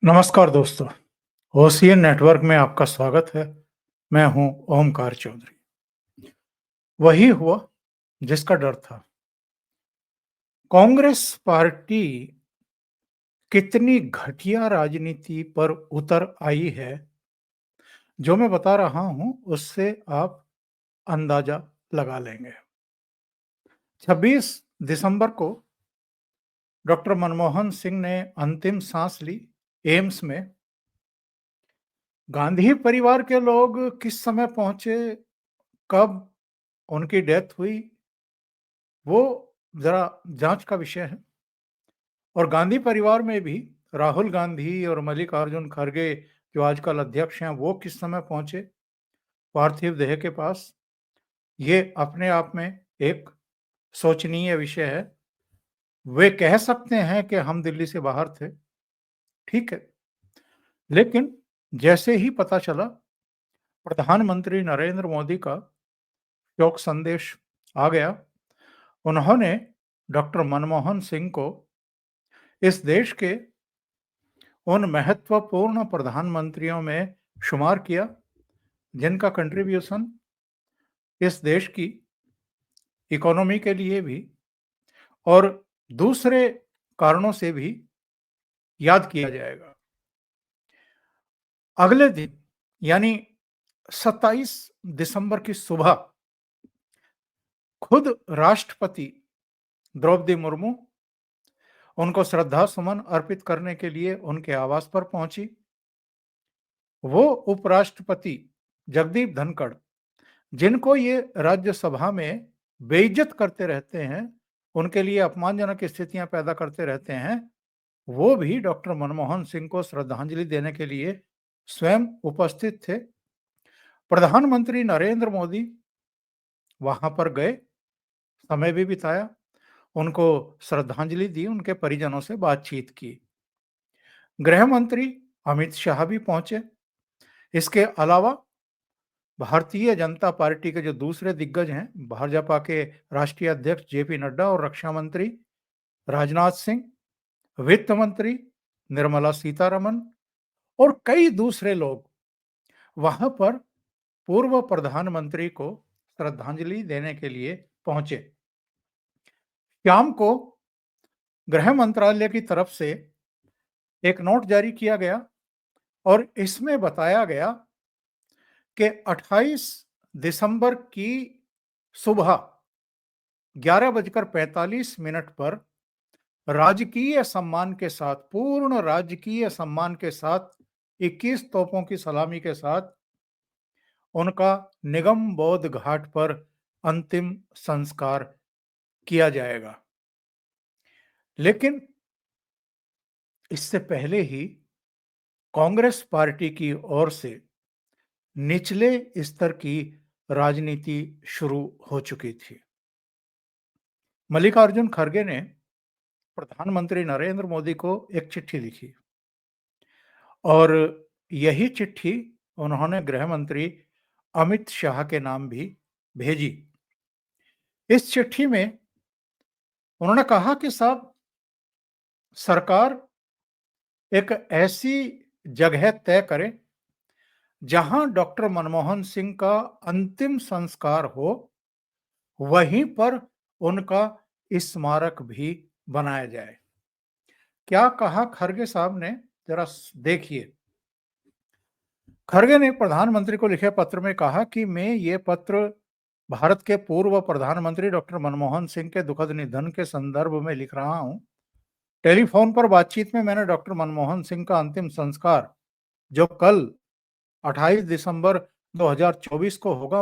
नमस्कार दोस्तों, ocean network में आपका स्वागत है। मैं हूं ओमकार चौधरी। वही हुआ जिसका डर था। कांग्रेस पार्टी कितनी घटिया राजनीति पर उतर आई है, जो मैं बता रहा हूं उससे आप अंदाजा लगा लेंगे। 26 दिसंबर को डॉक्टर मनमोहन सिंह ने अंतिम सांस ली एम्स में। गांधी परिवार के लोग किस समय पहुंचे, कब उनकी डेथ हुई, वो जरा जांच का विषय है। और गांधी परिवार में भी राहुल गांधी और मल्लिकार्जुन खड़गे, जो आजकल अध्यक्ष हैं, वो किस समय पहुंचे पार्थिव देह के पास, ये अपने आप में एक सोचनीय विषय है। वे कह सकते हैं कि हम दिल्ली से बाहर थे, ठीक है, लेकिन जैसे ही पता चला प्रधानमंत्री नरेंद्र मोदी का शोक संदेश आ गया, उन्होंने डॉक्टर मनमोहन सिंह को इस देश के उन महत्वपूर्ण प्रधानमंत्रियों में शुमार किया जिनका कंट्रीब्यूशन इस देश की इकोनॉमी के लिए भी और दूसरे कारणों से भी याद किया जाएगा। अगले दिन यानी 27 दिसंबर की सुबह खुद राष्ट्रपति द्रौपदी मुर्मू उनको श्रद्धा सुमन अर्पित करने के लिए उनके आवास पर पहुंची। वो उपराष्ट्रपति जगदीप धनखड़, जिनको ये राज्यसभा में बेइज्जत करते रहते हैं, उनके लिए अपमानजनक स्थितियां पैदा करते रहते हैं, वो भी डॉक्टर मनमोहन सिंह को श्रद्धांजलि देने के लिए स्वयं उपस्थित थे। प्रधानमंत्री नरेंद्र मोदी वहां पर गए, समय भी बिताया, उनको श्रद्धांजलि दी, उनके परिजनों से बातचीत की। गृह मंत्री अमित शाह भी पहुंचे। इसके अलावा भारतीय जनता पार्टी के जो दूसरे दिग्गज हैं, भाजपा के राष्ट्रीय अध्यक्ष जेपी नड्डा और रक्षा मंत्री राजनाथ सिंह, वित्त मंत्री निर्मला सीतारमन और कई दूसरे लोग वहां पर पूर्व प्रधानमंत्री को श्रद्धांजलि देने के लिए पहुंचे। शाम को गृह मंत्रालय की तरफ से एक नोट जारी किया गया और इसमें बताया गया कि 28 दिसंबर की सुबह 11:45 पर राजकीय सम्मान के साथ, पूर्ण राजकीय सम्मान के साथ, 21 तोपों की सलामी के साथ उनका निगम बोध घाट पर अंतिम संस्कार किया जाएगा। लेकिन इससे पहले ही कांग्रेस पार्टी की ओर से निचले स्तर की राजनीति शुरू हो चुकी थी। मल्लिकार्जुन खड़गे ने प्रधानमंत्री नरेंद्र मोदी को एक चिट्ठी लिखी और यही चिट्ठी उन्होंने गृह मंत्री अमित शाह के नाम भी भेजी। इस चिट्ठी में उन्होंने कहा कि साहब, सरकार एक ऐसी जगह तय करे जहां डॉक्टर मनमोहन सिंह का अंतिम संस्कार हो, वहीं पर उनका स्मारक भी बनाया जाए। क्या कहा खड़गे साहब ने, जरा देखिए। खड़गे ने प्रधानमंत्री को लिखे पत्र में कहा कि मैं ये पत्र भारत के पूर्व प्रधानमंत्री डॉक्टर मनमोहन सिंह के दुखद निधन के संदर्भ में लिख रहा हूं। टेलीफोन पर बातचीत में मैंने डॉक्टर मनमोहन सिंह का अंतिम संस्कार, जो कल 28 दिसंबर 2024 को होगा,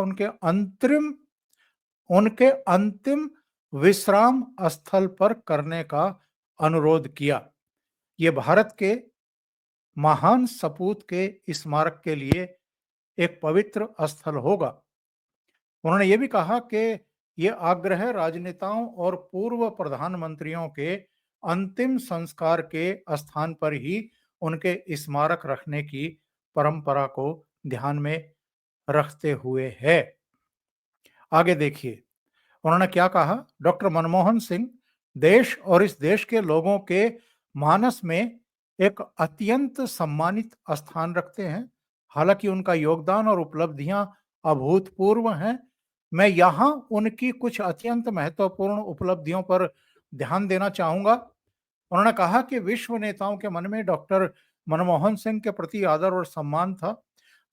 उनके अंतिम विश्राम स्थल पर करने का अनुरोध किया। ये भारत के महान सपूत के स्मारक के लिए एक पवित्र स्थल होगा। उन्होंने ये भी कहा कि ये आग्रह राजनेताओं और पूर्व प्रधानमंत्रियों के अंतिम संस्कार के स्थान पर ही उनके स्मारक रखने की परंपरा को ध्यान में रखते हुए है। आगे देखिए उन्होंने क्या कहा। डॉक्टर मनमोहन सिंह देश और इस देश के लोगों के मानस में एक अत्यंत सम्मानित स्थान रखते हैं। हालांकि उनका योगदान और उपलब्धियां अभूतपूर्व हैं। मैं यहाँ उनकी कुछ अत्यंत महत्वपूर्ण उपलब्धियों पर ध्यान देना चाहूंगा। उन्होंने कहा कि विश्व नेताओं के मन में डॉक्टर मनमोहन सिंह के प्रति आदर और सम्मान था।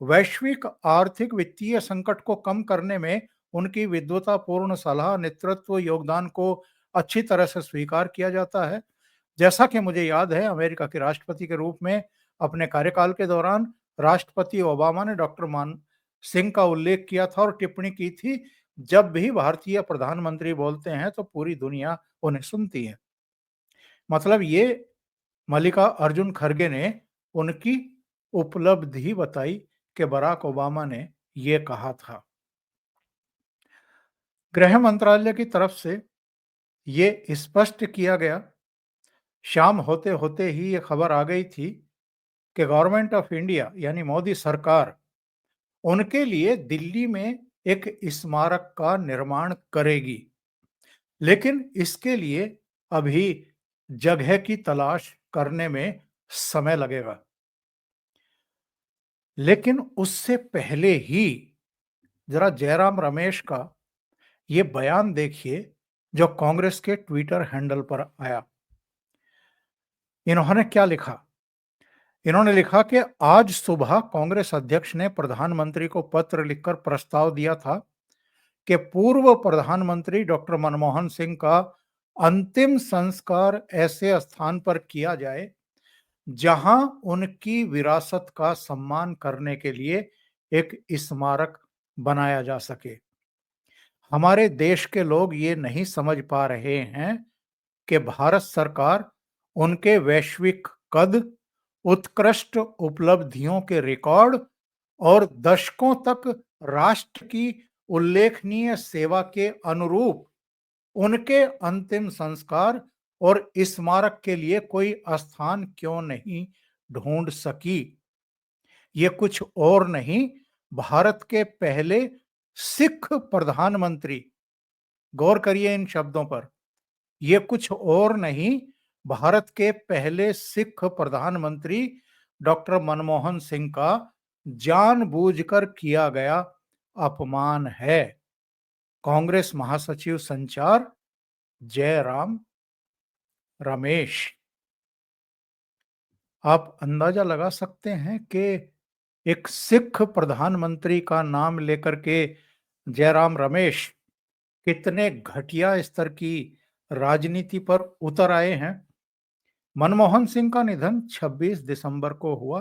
वैश्विक आर्थिक वित्तीय संकट को कम करने में उनकी विद्वतापूर्ण सलाह नेतृत्व योगदान को अच्छी तरह से स्वीकार किया जाता है। जैसा कि मुझे याद है, अमेरिका के राष्ट्रपति के रूप में अपने कार्यकाल के दौरान राष्ट्रपति ओबामा ने डॉक्टर मान सिंह का उल्लेख किया था और टिप्पणी की थी, जब भी भारतीय प्रधानमंत्री बोलते हैं तो पूरी दुनिया उन्हें सुनती है। मतलब ये मल्लिका अर्जुन खड़गे ने उनकी उपलब्धि बताई कि बराक ओबामा ने ये कहा था। गृह मंत्रालय की तरफ से ये स्पष्ट किया गया। शाम होते होते ही ये खबर आ गई थी कि गवर्नमेंट ऑफ इंडिया यानी मोदी सरकार उनके लिए दिल्ली में एक स्मारक का निर्माण करेगी, लेकिन इसके लिए अभी जगह की तलाश करने में समय लगेगा। लेकिन उससे पहले ही जरा जयराम रमेश का ये बयान देखिए, जो कांग्रेस के ट्विटर हैंडल पर आया। इन्होंने क्या लिखा? इन्होंने लिखा कि आज सुबह कांग्रेस अध्यक्ष ने प्रधानमंत्री को पत्र लिखकर प्रस्ताव दिया था कि पूर्व प्रधानमंत्री डॉक्टर मनमोहन सिंह का अंतिम संस्कार ऐसे स्थान पर किया जाए जहां उनकी विरासत का सम्मान करने के लिए एक स्मारक बनाया जा सके। हमारे देश के लोग ये नहीं समझ पा रहे हैं कि भारत सरकार उनके वैश्विक कद, उत्कृष्ट उपलब्धियों के रिकॉर्ड और दशकों तक राष्ट्र की उल्लेखनीय सेवा के अनुरूप उनके अंतिम संस्कार और स्मारक के लिए कोई स्थान क्यों नहीं ढूंढ सकी। ये कुछ और नहीं, भारत के पहले सिख प्रधानमंत्री, गौर करिए इन शब्दों पर, ये कुछ और नहीं, भारत के पहले सिख प्रधानमंत्री डॉक्टर मनमोहन सिंह का जानबूझकर किया गया अपमान है। कांग्रेस महासचिव संचार जयराम रमेश। आप अंदाजा लगा सकते हैं कि एक सिख प्रधानमंत्री का नाम लेकर के जयराम रमेश कितने घटिया स्तर की राजनीति पर उतर आए हैं। मनमोहन सिंह का निधन 26 दिसंबर को हुआ।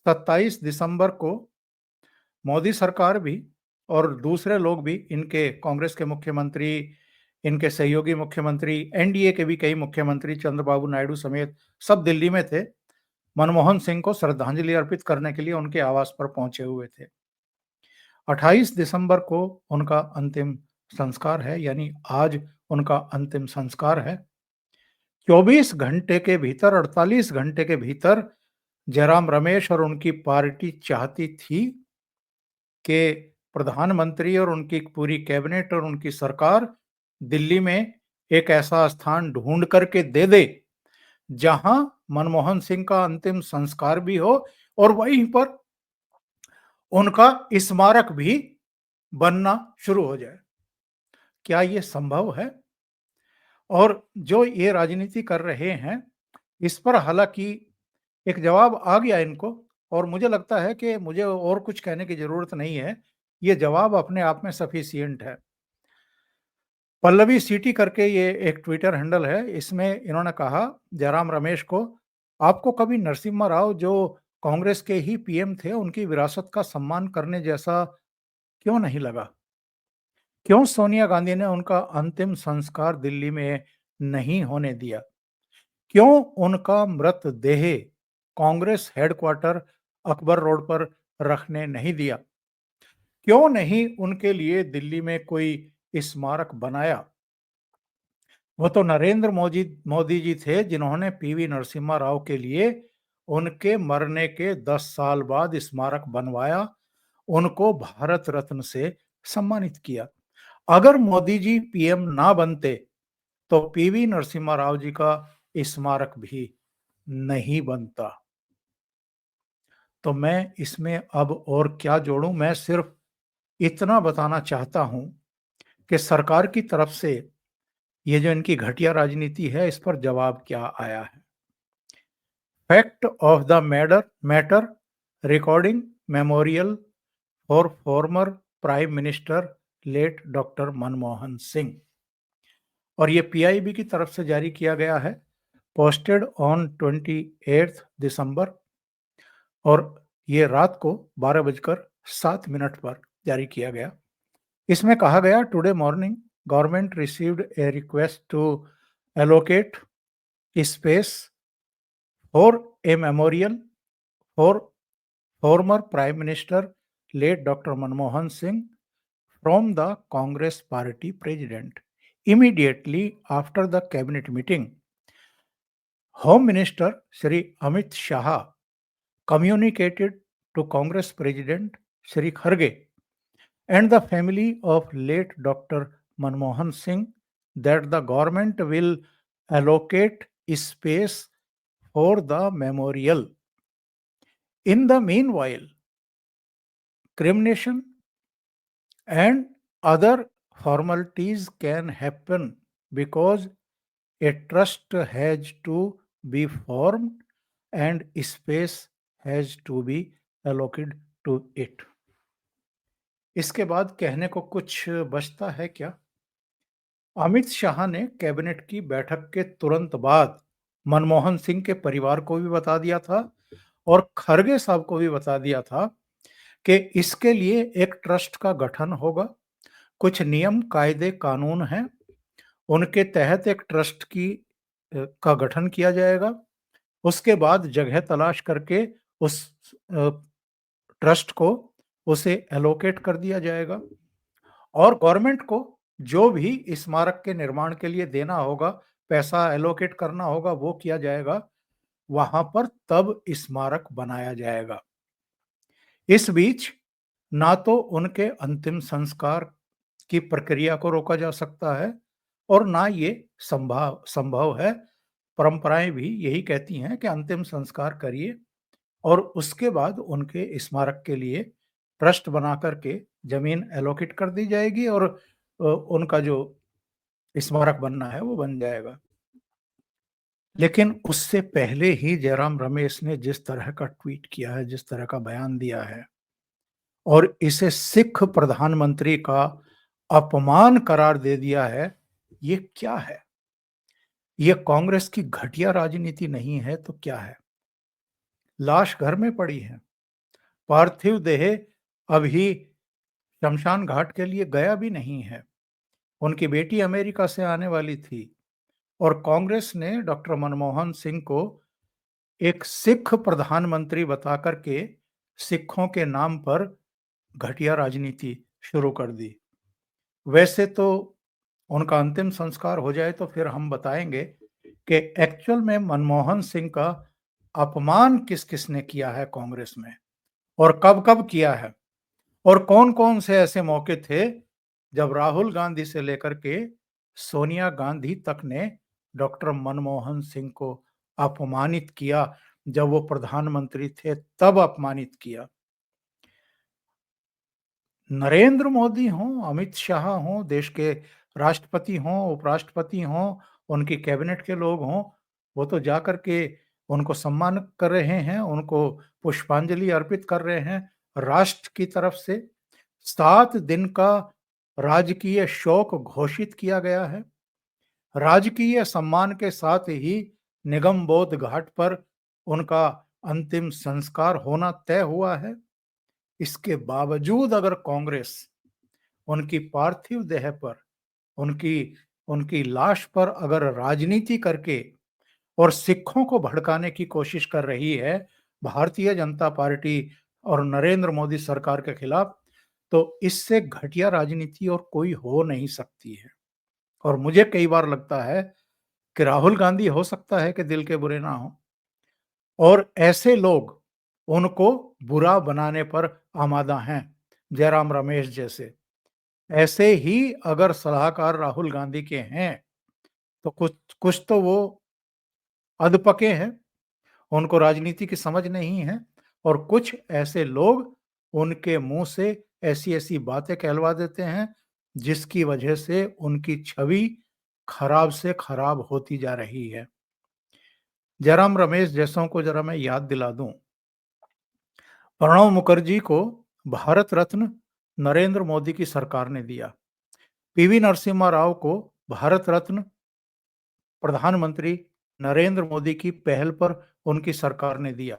27 दिसंबर को मोदी सरकार भी और दूसरे लोग भी, इनके कांग्रेस के मुख्यमंत्री, इनके सहयोगी मुख्यमंत्री, एनडीए के भी कई मुख्यमंत्री चंद्रबाबू नायडू समेत सब दिल्ली में थे। मनमोहन सिंह को श्रद्धांजलि अर्पित करने के लिए उनके आवास पर पहुंचे हुए थे। 28 दिसंबर को उनका अंतिम संस्कार है, यानी आज उनका अंतिम संस्कार है। 24 घंटे के भीतर, 48 घंटे के भीतर जयराम रमेश और उनकी पार्टी चाहती थी कि प्रधानमंत्री और उनकी पूरी कैबिनेट और उनकी सरकार दिल्ली में एक ऐसा स्थान ढूंढ करके दे दे जहां मनमोहन सिंह का अंतिम संस्कार भी हो और वहीं पर उनका स्मारक भी बनना शुरू हो जाए। क्या ये संभव है? और जो ये राजनीति कर रहे हैं, इस पर हालांकि एक जवाब आ गया इनको, और मुझे लगता है कि मुझे और कुछ कहने की जरूरत नहीं है। ये जवाब अपने आप में सफिशिएंट है। पल्लवी सिटी करके ये एक ट्विटर हैंडल है, इसमें इन्होंने कहा जयराम रमेश को, आपको कभी नरसिम्हा राव जो कांग्रेस के ही पीएम थे उनकी विरासत का सम्मान करने जैसा क्यों नहीं लगा? क्यों सोनिया गांधी ने उनका अंतिम संस्कार दिल्ली में नहीं होने दिया? क्यों उनका मृतदेह कांग्रेस हेडक्वार्टर अकबर रोड पर रखने नहीं दिया? क्यों नहीं उनके लिए दिल्ली में कोई स्मारक बनाया? वो तो नरेंद्र मोदी जी थे जिन्होंने पीवी नरसिम्हा राव के लिए उनके मरने के 10 साल बाद स्मारक बनवाया, उनको भारत रत्न से सम्मानित किया। अगर मोदी जी पीएम ना बनते तो पीवी नरसिम्हा राव जी का स्मारक भी नहीं बनता। तो मैं इसमें अब और क्या जोड़ूं, मैं सिर्फ इतना बताना चाहता हूं कि सरकार की तरफ से ये जो इनकी घटिया राजनीति है इस पर जवाब क्या आया है। Fact of the matter recording memorial for former prime minister late doctor Manmohan Singh, और ये पीआईबी की तरफ से जारी किया गया है, पोस्टेड ऑन 28 दिसंबर, और ये रात को 12:07 पर जारी किया गया। इसमें कहा गया, today morning government received a request to allocate space for a memorial for former prime minister late doctor Manmohan Singh from the Congress Party President. Immediately after the cabinet meeting, Home Minister Shri Amit Shah communicated to Congress President Shri Kharge and the family of late Dr. Manmohan Singh that the government will allocate space for the memorial. In the meanwhile, cremation and other formalities can happen because a trust has to be formed and space has to be allocated to it. इसके बाद कहने को कुछ बचता है क्या? अमित शाह ने cabinet की बैठक के तुरंत बाद मनमोहन सिंह के परिवार को भी बता दिया था और खरगे साहब को भी बता दिया था कि इसके लिए एक ट्रस्ट का गठन होगा, कुछ नियम कायदे कानून हैं, उनके तहत एक ट्रस्ट का गठन किया जाएगा। उसके बाद जगह तलाश करके उस ट्रस्ट को उसे एलोकेट कर दिया जाएगा और गवर्नमेंट को जो भी स्मारक के निर्माण के लिए देना होगा, पैसा एलोकेट करना होगा, वो किया जाएगा। वहां पर तब स्मारक बनाया जाएगा। इस बीच ना तो उनके अंतिम संस्कार की प्रक्रिया को रोका जा सकता है और ना ये संभव संभव है। परंपराएं भी यही कहती हैं कि अंतिम संस्कार करिए और उसके बाद उनके स्मारक के लिए ट्रस्ट बना करके जमीन एलोकेट कर दी जाएगी और उनका जो स्मारक बनना है वो बन जाएगा। लेकिन उससे पहले ही जयराम रमेश ने जिस तरह का ट्वीट किया है, जिस तरह का बयान दिया है और इसे सिख प्रधानमंत्री का अपमान करार दे दिया है, ये क्या है? ये कांग्रेस की घटिया राजनीति नहीं है तो क्या है? लाश घर में पड़ी है, पार्थिव देह अभी शमशान घाट के लिए गया भी नहीं है। उनकी बेटी अमेरिका से आने वाली थी और कांग्रेस ने डॉक्टर मनमोहन सिंह को एक सिख प्रधानमंत्री बता करके सिखों के नाम पर घटिया राजनीति शुरू कर दी। वैसे तो उनका अंतिम संस्कार हो जाए तो फिर हम बताएंगे कि एक्चुअल में मनमोहन सिंह का अपमान किस किसने किया है कांग्रेस में और कब कब किया है और कौन कौन से ऐसे मौके थे जब राहुल गांधी से लेकर के सोनिया गांधी तक ने डॉक्टर मनमोहन सिंह को अपमानित किया। जब वो प्रधानमंत्री थे तब अपमानित किया। नरेंद्र मोदी हों, अमित शाह हों, देश के राष्ट्रपति हों, उपराष्ट्रपति हों, उनकी कैबिनेट के लोग हों, वो तो जाकर के उनको सम्मान कर रहे हैं, उनको पुष्पांजलि अर्पित कर रहे हैं। राष्ट्र की तरफ से 7 दिन का राजकीय शोक घोषित किया गया है। राजकीय सम्मान के साथ ही निगमबोध घाट पर उनका अंतिम संस्कार होना तय हुआ है। इसके बावजूद अगर कांग्रेस उनकी पार्थिव देह पर, उनकी उनकी लाश पर अगर राजनीति करके और सिखों को भड़काने की कोशिश कर रही है भारतीय जनता पार्टी और नरेंद्र मोदी सरकार के खिलाफ, तो इससे घटिया राजनीति और कोई हो नहीं सकती है। और मुझे कई बार लगता है कि राहुल गांधी हो सकता है कि दिल के बुरे ना हो और ऐसे लोग उनको बुरा बनाने पर आमादा हैं, जयराम रमेश जैसे। ऐसे ही अगर सलाहकार राहुल गांधी के हैं तो कुछ कुछ तो वो अधपके हैं उनको राजनीति की समझ नहीं है और कुछ ऐसे लोग उनके मुंह से ऐसी-ऐसी बातें कहलवा देते हैं, जिसकी वजह से उनकी छवि खराब से खराब होती जा रही है। जयराम रमेश जैसों को जरा मैं याद दिला दूं, प्रणब मुखर्जी को भारत रत्न नरेंद्र मोदी की सरकार ने दिया। पीवी नरसिम्हा राव को भारत रत्न प्रधानमंत्री नरेंद्र मोदी की पहल पर उनकी सरकार ने दिया।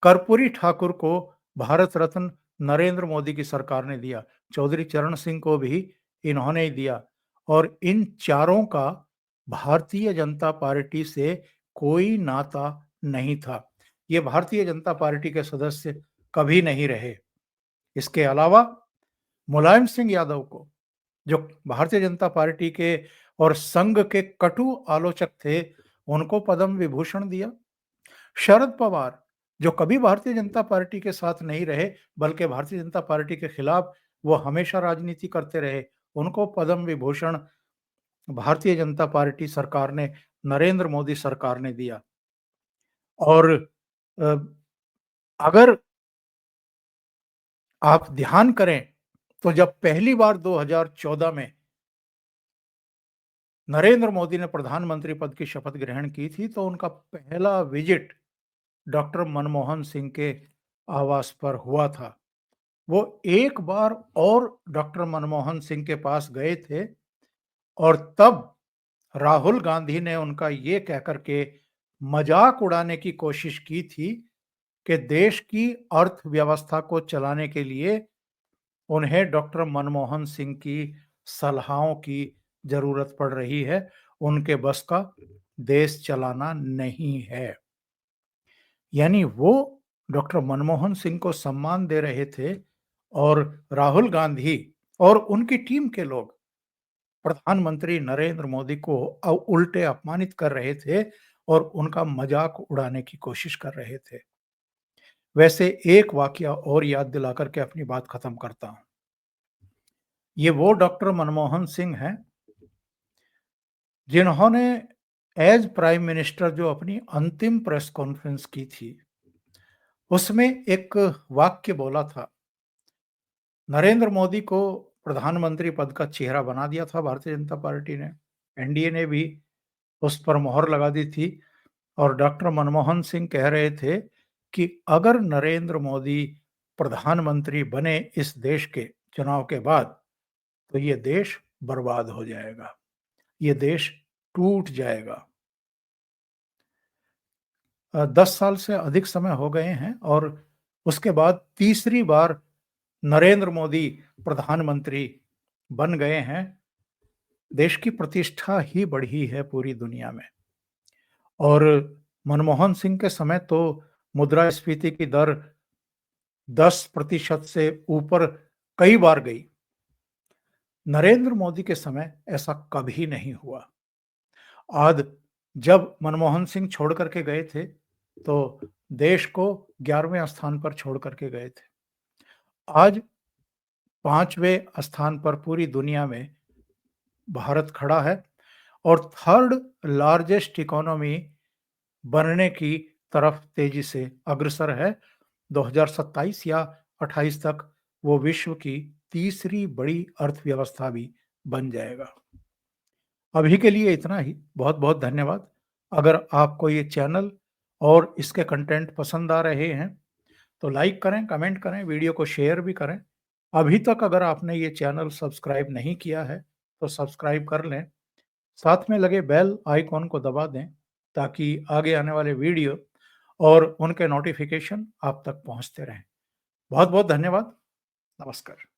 कर्पूरी ठाकुर को भारत रत्न नरेंद्र मोदी की सरकार ने दिया। चौधरी चरण सिंह को भी इन्होंने ही दिया और इन चारों का भारतीय जनता पार्टी से कोई नाता नहीं था। ये भारतीय जनता पार्टी के सदस्य कभी नहीं रहे। इसके अलावा मुलायम सिंह यादव को, जो भारतीय जनता पार्टी के और संघ के कटु आलोचक थे, उनको पद्म विभूषण दिया। शरद पवार, जो कभी भारतीय जनता पार्टी के साथ नहीं रहे, बल्कि भारतीय जनता पार्टी के खिलाफ वो हमेशा राजनीति करते रहे, उनको पद्म विभूषण भारतीय जनता पार्टी सरकार ने, नरेंद्र मोदी सरकार ने दिया। और अ, अगर आप ध्यान करें तो जब पहली बार 2014 में नरेंद्र मोदी ने प्रधानमंत्री पद की शपथ ग्रहण की थी, तो उनका पहला विजिट डॉक्टर मनमोहन सिंह के आवास पर हुआ था। वो एक बार और डॉक्टर मनमोहन सिंह के पास गए थे और तब राहुल गांधी ने उनका ये कहकर के मजाक उड़ाने की कोशिश की थी कि देश की अर्थव्यवस्था को चलाने के लिए उन्हें डॉक्टर मनमोहन सिंह की सलाहों की जरूरत पड़ रही है, उनके बस का देश चलाना नहीं है। यानी वो डॉक्टर मनमोहन सिंह को सम्मान दे रहे थे और राहुल गांधी और उनकी टीम के लोग प्रधानमंत्री नरेंद्र मोदी को उल्टे अपमानित कर रहे थे और उनका मजाक उड़ाने की कोशिश कर रहे थे। वैसे एक वाकया और याद दिला करके अपनी बात खत्म करता हूं। ये वो डॉक्टर मनमोहन सिंह हैं जिन्होंने एज प्राइम मिनिस्टर जो अपनी अंतिम प्रेस कॉन्फ्रेंस की थी, उसमें एक वाक्य बोला था। नरेंद्र मोदी को प्रधानमंत्री पद का चेहरा बना दिया था भारतीय जनता पार्टी ने, एनडीए ने भी उस पर मोहर लगा दी थी और डॉक्टर मनमोहन सिंह कह रहे थे कि अगर नरेंद्र मोदी प्रधानमंत्री बने इस देश के चुनाव के बाद, तो ये देश बर्बाद हो जाएगा, ये देश टूट जाएगा। 10 साल से अधिक समय हो गए हैं और उसके बाद तीसरी बार नरेंद्र मोदी प्रधानमंत्री बन गए हैं। देश की प्रतिष्ठा ही बढ़ी है पूरी दुनिया में। और मनमोहन सिंह के समय तो मुद्रास्फीति की दर 10% से ऊपर कई बार गई। नरेंद्र मोदी के समय ऐसा कभी नहीं हुआ। आज जब मनमोहन सिंह छोड़ करके गए थे, तो देश को 11वें स्थान पर छोड़ करके गए थे। आज 5वें स्थान पर पूरी दुनिया में भारत खड़ा है और थर्ड लार्जेस्ट इकोनॉमी बनने की तरफ तेजी से अग्रसर है। 2027 या 28 तक वो विश्व की तीसरी बड़ी अर्थव्यवस्था भी बन जाएगा। अभी के लिए इतना ही। बहुत बहुत धन्यवाद। अगर आपको ये चैनल और इसके कंटेंट पसंद आ रहे हैं तो लाइक करें, कमेंट करें, वीडियो को शेयर भी करें। अभी तक अगर आपने ये चैनल सब्सक्राइब नहीं किया है तो सब्सक्राइब कर लें, साथ में लगे बेल आइकॉन को दबा दें ताकि आगे आने वाले वीडियो और उनके नोटिफिकेशन आप तक पहुंचते रहें। बहुत बहुत धन्यवाद। नमस्कार।